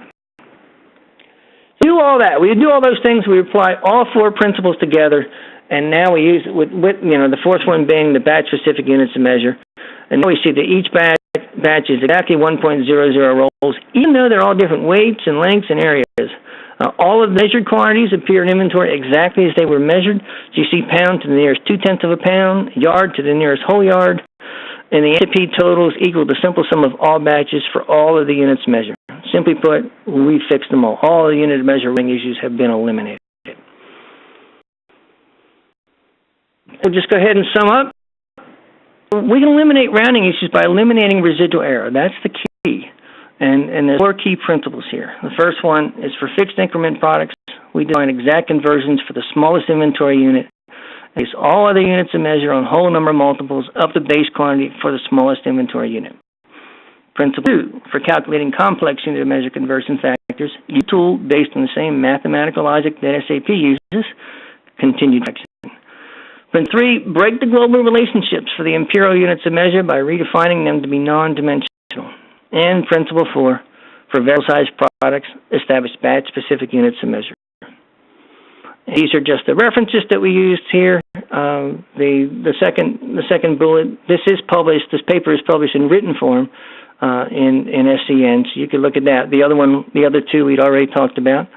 Do all that. We do all those things. We apply all four principles together, and now we use it with the fourth one being the batch-specific units of measure. And now we see that each batch is exactly 1.00 rolls, even though they're all different weights and lengths and areas. All of the measured quantities appear in inventory exactly as they were measured. So you see pound to the nearest 0.2 of a pound, yard to the nearest whole yard, and the SAP totals equal the simple sum of all batches for all of the units measured. Simply put, we fixed them all. All the unit measuring issues have been eliminated. We'll just go ahead and sum up. We can eliminate rounding issues by eliminating residual error. That's the key. And there's four key principles here. The first one is for fixed increment products, we define exact conversions for the smallest inventory unit. Base all other units of measure on whole number multiples of the base quantity for the smallest inventory unit. Principle 2, for calculating complex unit of measure conversion factors, use a tool based on the same mathematical logic that SAP uses, continued action. Principle 3, break the global relationships for the imperial units of measure by redefining them to be non-dimensional. And Principle 4, for variable-sized products, establish batch-specific units of measure. These are just the references that we used here. The second bullet. This paper is published in written form in SCN, so you could look at that. The other two we'd already talked about.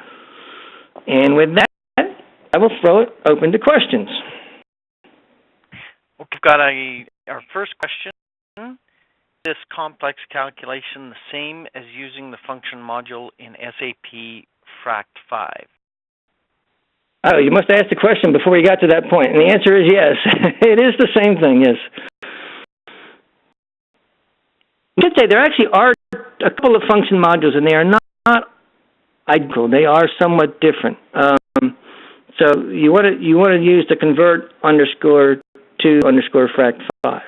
And with that, I will throw it open to questions. We've got our first question. Is this complex calculation the same as using the function module in SAP FRAC 5? Oh, you must ask the question before we got to that point. And the answer is yes. It is the same thing, yes. I should say there actually are a couple of function modules, and they are not identical. They are somewhat different. So you want to use the convert _to _FRAC 5.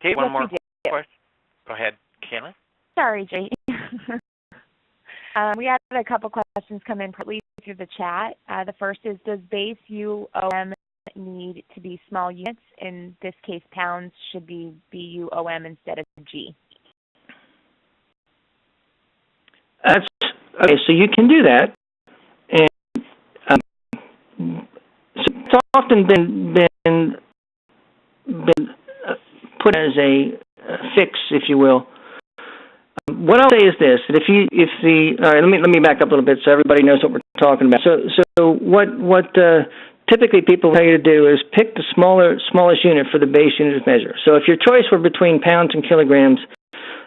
Okay, one more question. Go ahead, Kayla. Sorry, Jay. We had a couple questions come in partly through the chat. The first is, does base UOM need to be small units? In this case, pounds should be BUOM instead of G. Okay, so you can do that. And so it's often been put as a fix, if you will. What I'll say is this: that all right, let me back up a little bit so everybody knows what we're talking about. So what typically people tell you to do is pick the smallest unit for the base unit of measure. So if your choice were between pounds and kilograms,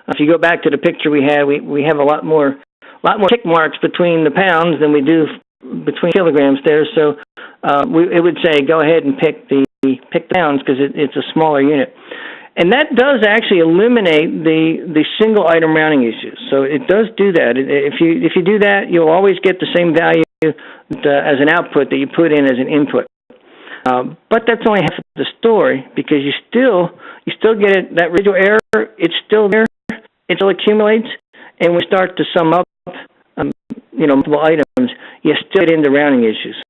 if you go back to the picture we had, we have a lot more tick marks between the pounds than we do between kilograms there. So it would say go ahead and pick the pounds because it's a smaller unit. And that does actually eliminate the single item rounding issues. So it does do that. If you do that, you'll always get the same value as an output that you put in as an input. But that's only half of the story because you still get it. That residual error, it's still there. It still accumulates, and we start to sum up, multiple items. You still get into rounding issues.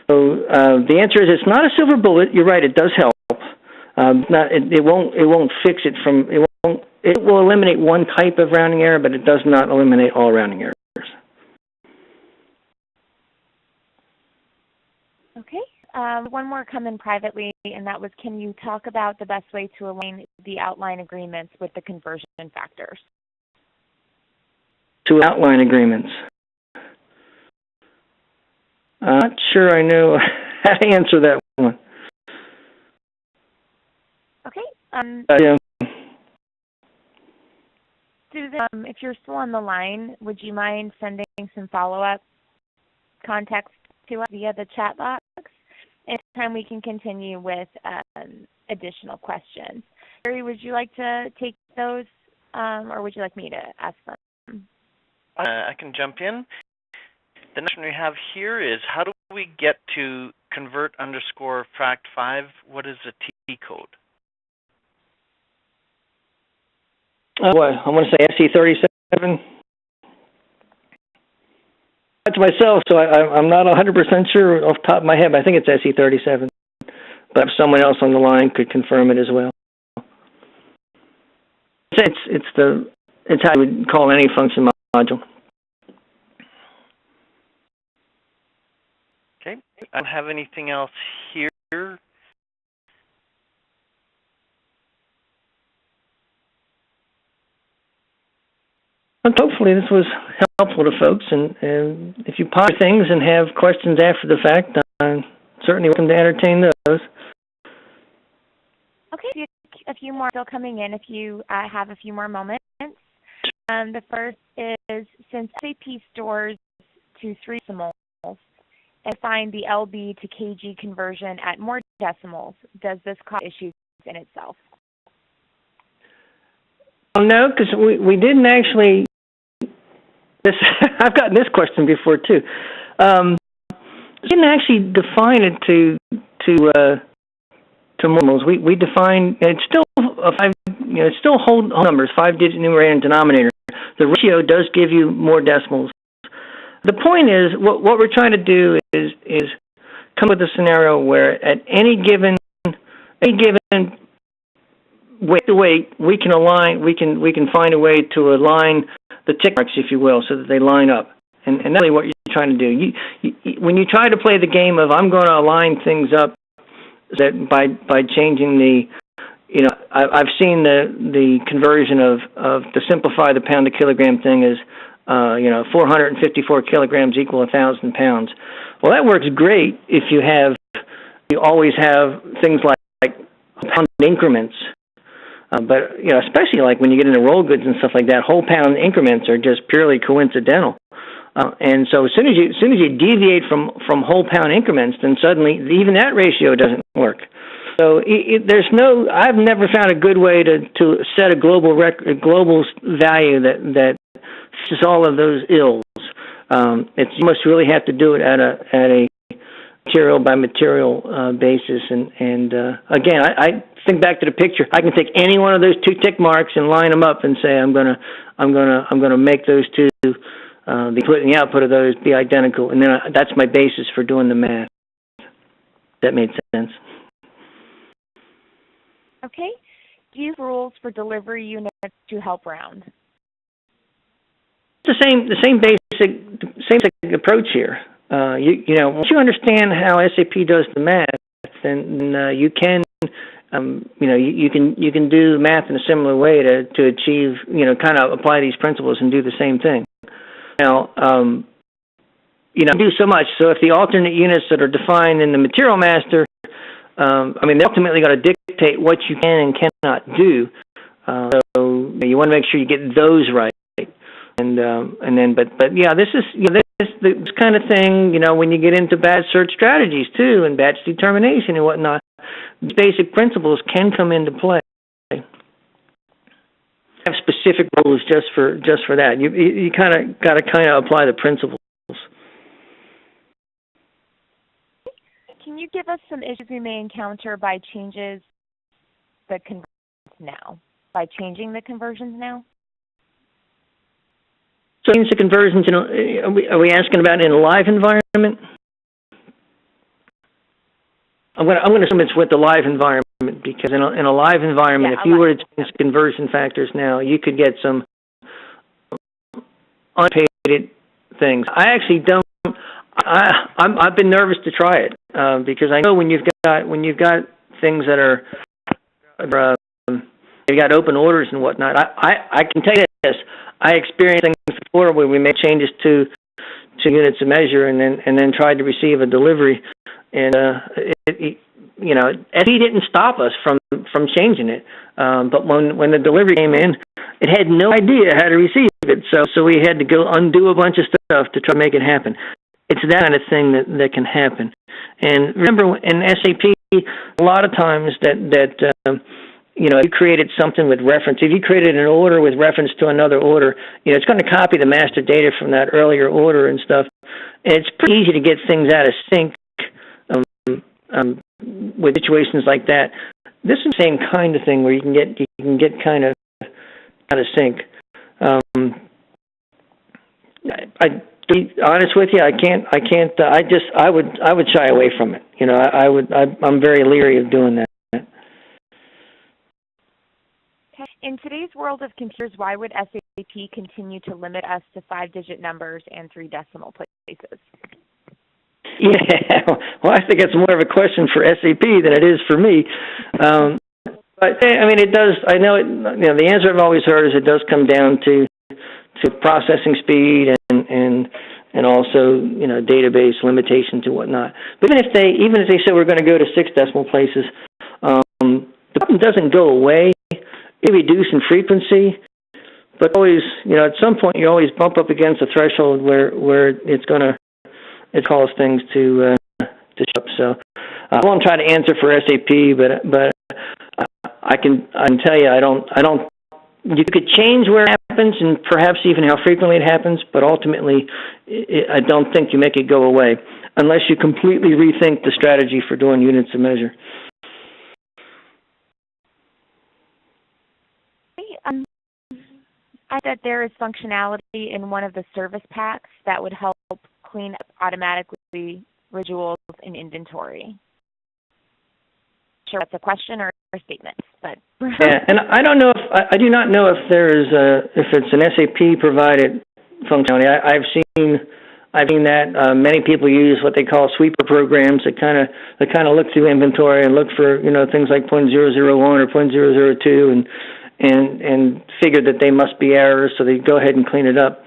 So the answer is it's not a silver bullet. You're right. It does help. It won't fix it from. It will eliminate one type of rounding error, but it does not eliminate all rounding errors. Okay. One more come in privately, and that was, can you talk about the best way to align the outline agreements with the conversion factors? To outline agreements. I'm not sure I know how to answer that one. Okay. Yeah. Susan, if you're still on the line, would you mind sending some follow-up context to us via the chat box? Anytime we can continue with additional questions. Gary, would you like to take those, or would you like me to ask them? I can jump in. The next one we have here is, how do we get to convert_fact5? What is the T code? I want to say SE37. That's myself, so I'm not 100% sure off the top of my head, but I think it's SE37. But if someone else on the line could confirm it as well. It's how you would call any function module. Okay, I don't have anything else here. And hopefully this was helpful to folks, and if you ponder things and have questions after the fact, I'm certainly welcome to entertain those. Okay, a few more still coming in if you have a few more moments. The first is, since SAP stores to 3 decimals and find the LB to KG conversion at more decimals, does this cause issues in itself? No, because we didn't actually. I've gotten this question before too. We didn't actually define it to decimals. We define it's still it's still whole numbers, 5-digit numerator and denominator. The ratio does give you more decimals. The point is, what we're trying to do is come up with a scenario where at any given weight, we can align. We can find a way to align the tick marks, if you will, so that they line up. And that's really what you're trying to do. When you try to play the game of I'm going to align things up, that by changing the, I've seen the conversion of to simplify the pound to kilogram thing is, 454 kilograms equal 1,000 pounds. Well, that works great if you always have things like pound increments. But especially like when you get into roll goods and stuff like that, whole pound increments are just purely coincidental. And so as soon as you deviate from whole pound increments, then suddenly even that ratio doesn't work. So I've never found a good way to set a global value that fixes all of those ills. You must really have to do it at a material by material basis. And again, I think back to the picture, I can take any one of those two tick marks and line them up and say I'm gonna make those two, the input and the output of those be identical, and then that's my basis for doing the math. That made sense. Okay. Do you use rules for delivery units to help round? The same basic approach here. You know, once you understand how SAP does the math, then you can you can do math in a similar way to achieve, kind of apply these principles and do the same thing. Now, do so much. So if the alternate units that are defined in the material master, they're ultimately going to dictate what you can and cannot do. So you want to make sure you get those right. And then, this is this kind of thing. When you get into batch search strategies too, and batch determination and whatnot, basic principles can come into play. Have specific rules just for that. You kind of got to apply the principles. Can you give us some issues we may encounter by changing the conversions now? So change the conversions. Are we asking about in a live environment? I'm going to assume it's with the live environment, because in a live environment, if you were to change conversion factors now, you could get some unpaid things. I actually don't. I've been nervous to try it because I know when you've got things that are you got open orders and whatnot. I can tell you this. I experienced things before where we made changes to units of measure and then tried to receive a delivery, and SAP didn't stop us from changing it. But when the delivery came in, it had no idea how to receive it. So we had to go undo a bunch of stuff to try to make it happen. It's that kind of thing that can happen. And remember, in SAP, a lot of times that you created something with reference. If you created an order with reference to another order, it's going to copy the master data from that earlier order and stuff. And it's pretty easy to get things out of sync with situations like that. This is the same kind of thing where you can get kind of out of sync. To be honest with you, I can't. I would shy away from it. I'm very leery of doing that. In today's world of computers, why would SAP continue to limit us to 5-digit numbers and 3 decimal places? Yeah, well, I think it's more of a question for SAP than it is for me. But it does. I know it. The answer I've always heard is it does come down to processing speed and also database limitations and whatnot. But even if they say we're going to go to 6 decimal places, the problem doesn't go away. It reduces in frequency, but always, at some point you always bump up against a threshold where it calls things to show up. So I won't try to answer for SAP, but I can tell you I don't. You could change where it happens and perhaps even how frequently it happens, but ultimately I don't think you make it go away unless you completely rethink the strategy for doing units of measure. I bet there is functionality in one of the service packs that would help clean up automatically residuals in inventory. Sure, that's a question or a statement, but yeah, and I don't know I do not know if if it's an SAP provided functionality. I've seen that many people use what they call sweeper programs that kind of look through inventory and look for things like 0.001 or 0.002 and figure that they must be errors, so they go ahead and clean it up.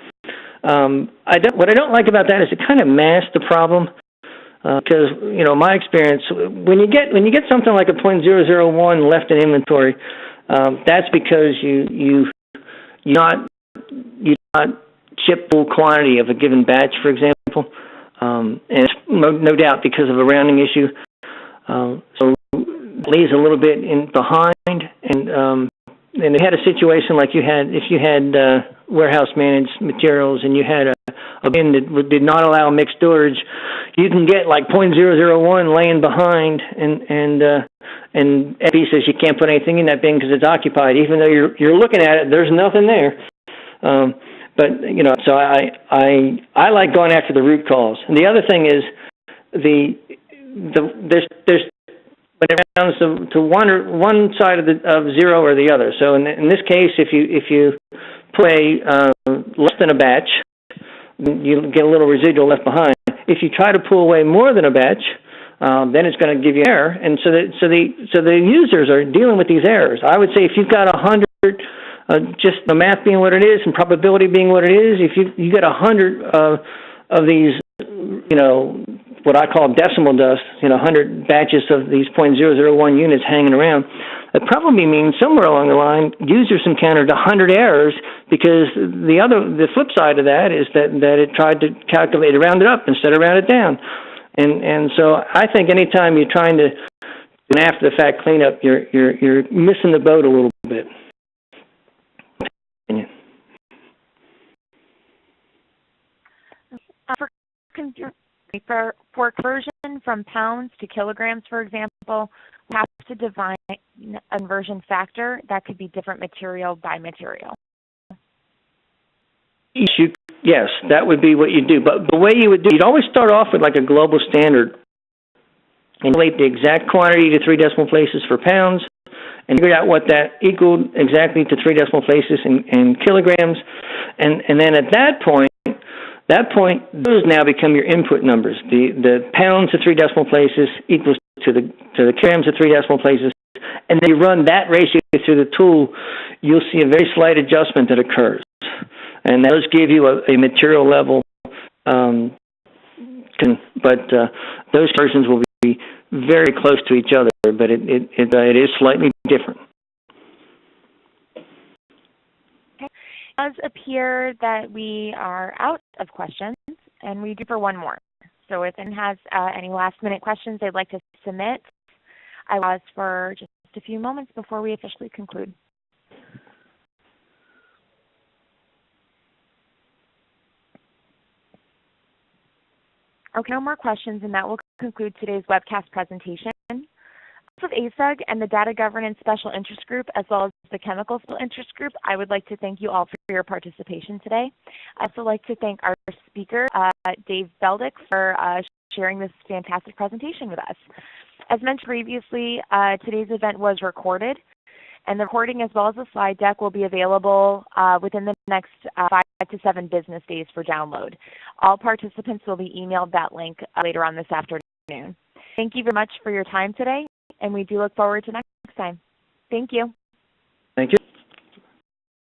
What I don't like about that is it kind of masks the problem, because my experience, when you get something like a 0.001 left in inventory, that's because you not ship full quantity of a given batch, for example, and it's no doubt because of a rounding issue. So it leaves a little bit behind, and they had a situation like if you had warehouse managed materials and you had a bin that did not allow mixed storage, you can get like 0.001 laying behind, and SAP says you can't put anything in that bin because it's occupied, even though you're looking at it, there's nothing there. But so I like going after the root cause. And the other thing is there's when it comes to one side of zero or the other. So in this case, if you put less than a batch, you get a little residual left behind. If you try to pull away more than a batch, then it's going to give you error. And so the users are dealing with these errors. I would say if you've got 100, just the math being what it is and probability being what it is, if you get 100 of these, what I call decimal dust, 100 batches of these 0.001 units hanging around, it probably means somewhere along the line users encountered 100 errors, because the flip side of that is that it tried to calculate it, round it up instead of round it down. And so I think anytime you're trying to do an after the fact cleanup, you're missing the boat a little bit. For conversion from pounds to kilograms, for example, we have to define a conversion factor that could be different material by material. Yes, that would be what you do. But the way you would do, you'd always start off with like a global standard and relate the exact quantity to 3 decimal places for pounds, and figure out what that equaled exactly to 3 decimal places in kilograms, and then at that point, those now become your input numbers. The pounds to 3 decimal places equals to the kilograms to 3 decimal places, and then you run that ratio through the tool. You'll see a very slight adjustment that occurs, and those give you a material level. But those versions will be very close to each other, but it is slightly different. It does appear that we are out of questions, and we do for one more. So if anyone has any last-minute questions they'd like to submit, I will pause for just a few moments before we officially conclude. Okay, no more questions, and that will conclude today's webcast presentation. Of ASUG and the Data Governance Special Interest Group, as well as the Chemical Special Interest Group, I would like to thank you all for your participation today. I'd also like to thank our speaker, Dave Beldick, for sharing this fantastic presentation with us. As mentioned previously, today's event was recorded, and the recording as well as the slide deck will be available within the next 5 to 7 business days for download. All participants will be emailed that link later on this afternoon. Thank you very much for your time today, and we do look forward to next time. Thank you. Thank you.